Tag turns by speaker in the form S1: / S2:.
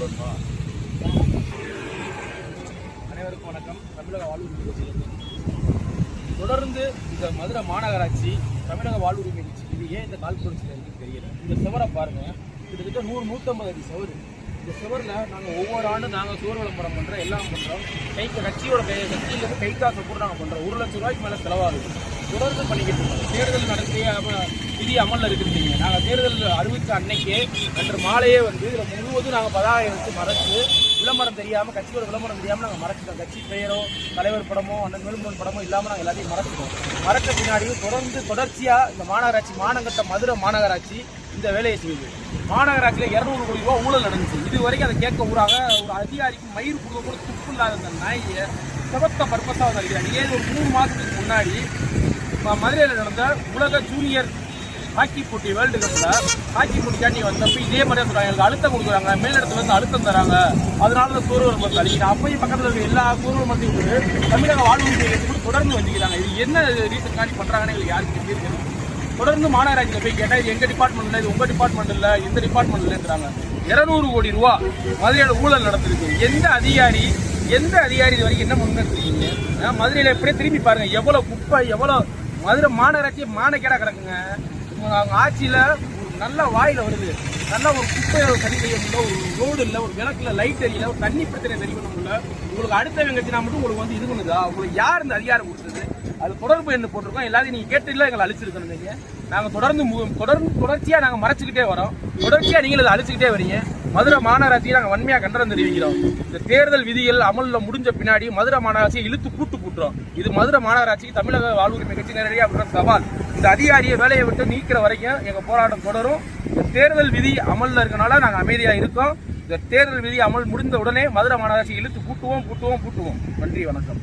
S1: போடணுமா? அனைவருக்கும் வணக்கம். தமிழக வாழ்வுரிமை கட்சியிலிருந்து தொடர்ந்து இந்த மதுரை மாநகராட்சி தமிழக வாழ்வுரிமை கட்சி இது ஏன் இந்த காழ்ப்புணர்ச்சியில் இருக்குன்னு தெரியல. இந்த சுவரை பாருங்க, கிட்டத்தட்ட 100-150 அடி சுவர். இந்த சுவரில் நாங்கள் ஒவ்வொரு ஆண்டும் நாங்கள் சுவர் விளம்பரம் பண்ணுறோம், எல்லாம் பண்ணுறோம். கட்சியிலேருந்து கை காசை கூட நாங்கள் பண்ணுறோம். 1 லட்சம் ரூபாய்க்கு மேலே செலவாகுது. தொடர்ந்து பண்ணிக்கிட்டு இருக்கோம். தேர்தல் நடத்திய விதி அமலில் இருக்குதுங்க. நாங்கள் தேர்தல் அறிவித்த அன்னைக்கே அன்று மாலையே வந்து இதில் முழுவதும் நாங்கள் பதாகை வச்சு மறைச்சு விளம்பரம் தெரியாமல், கட்சியோட விளம்பரம் தெரியாமல் நாங்கள் மறைச்சிட்டோம். கட்சி பெயரோ தலைவர் படமோ அண்ணன் வேலுமணி படமோ இல்லாமல் நாங்கள் எல்லாத்தையும் மறைச்சிட்டோம். மறைச்ச பின்னாடியும் தொடர்ச்சியாக இந்த மாநகராட்சி மாநகட்ட மதுரை மாநகராட்சி இந்த வேலையை செய்யுது. மாநகராட்சியில் 200 கோடி ரூபா ஊழல் நடந்துச்சு. இது வரைக்கும் அதை கேட்க ஊராக ஒரு அதிகாரிக்கு மயிர் கொடுக்க கூட துப்பு இல்லாத அந்த நாயை சிவத்த பர்பஸாக வந்திருக்கிறாங்க. ஏன் ஒரு 3 மாதத்துக்கு முன்னாடி மதுரையில் நடந்த உலக ஜூனியர் ஹாக்கி போட்டி வேர்ல்டு கப்பில் ஹாக்கி போட்டிக்காண்டி வந்தப்போ இதே மாதிரி சொல்கிறாங்க, எங்களுக்கு அழுத்தம் கொடுக்குறாங்க, மேலிடத்துல வந்து அழுத்தம் தராங்க, அதனால தான் சூரிய மரத்தை அழிக்கிறாங்க. அப்பயும் பக்கத்தில் இருக்க எல்லா சூரிய மரத்தையும் கூட தமிழக வாழ்வுரிமை கூட தொடர்ந்து வச்சுக்கிறாங்க. இது என்ன ரீசன் காண்டி பண்ணுறாங்கன்னு எங்களுக்கு யாருக்கு தெரியுது. தொடர்ந்து மாநகராட்சியில் போய் கேட்டால் இது எங்கள் டிபார்ட்மெண்ட் இல்லை, இது உங்கள் டிபார்ட்மெண்ட் இல்லை, இந்த டிபார்ட்மெண்ட் இல்லைன்றாங்க. 200 கோடி ரூபா மதுரையில் ஊழல் நடந்திருக்கு. எந்த அதிகாரி இது வரைக்கும் என்ன முன்னெடுத்துருக்கீங்க? மதுரையில் எப்படியே திரும்பி பாருங்க, எவ்வளோ குப்பை, எவ்வளோ மதுரை மாநகராட்சி மானக்கேடா கிடக்குங்க. அவங்க ஆட்சியில் ஒரு நல்ல வாயில் வருது, நல்ல ஒரு குப்பையை சரி செய்ய முடியல, ஒரு ரோடு இல்லை, ஒரு விளக்குல லைட் தெரியல, ஒரு தண்ணி பிரச்சனை சரி பண்ண முடியல. உங்களுக்கு அடுத்தவங்க கட்சினா மட்டும் உங்களுக்கு வந்து இது பண்ணுதா? உங்களுக்கு யார் இந்த அதிகாரம் கொடுத்தது? அது தொடர்பு என்ன போட்டிருக்கோம். எல்லாத்தையும் நீங்கள் கேட்டு எங்களை அழிச்சிருக்கணும். நீங்கள் நாங்கள் தொடர்ச்சியாக நாங்கள் மறைச்சிக்கிட்டே வரோம். தொடர்ச்சியாக நீங்கள் அதை அழிச்சிக்கிட்டே வரீங்க. மதுரை மாநகராட்சியை நாங்கள் வன்மையாக கண்டனம் தெரிவிக்கிறோம். இந்த தேர்தல் விதிகள் அமலில் முடிஞ்ச பின்னாடி மதுரை மாநகராட்சியை இழுத்து கூட்டுறோம். இது மதுரை மாநகராட்சிக்கு தமிழக வாழ்வுரிமை கட்சி நேரடியாக அப்படின்ற சவால். இந்த அதிகாரியை வேலையை விட்டு நீக்கிற வரைக்கும் எங்கள் போராட்டம் தொடரும். இந்த தேர்தல் விதி அமலில் இருக்கனால நாங்கள் அமைதியாக இருக்கோம். இந்த தேர்தல் விதி அமல் முடிந்த உடனே மதுரை மாநகராட்சியை இழுத்து பூட்டுவோம். நன்றி, வணக்கம்.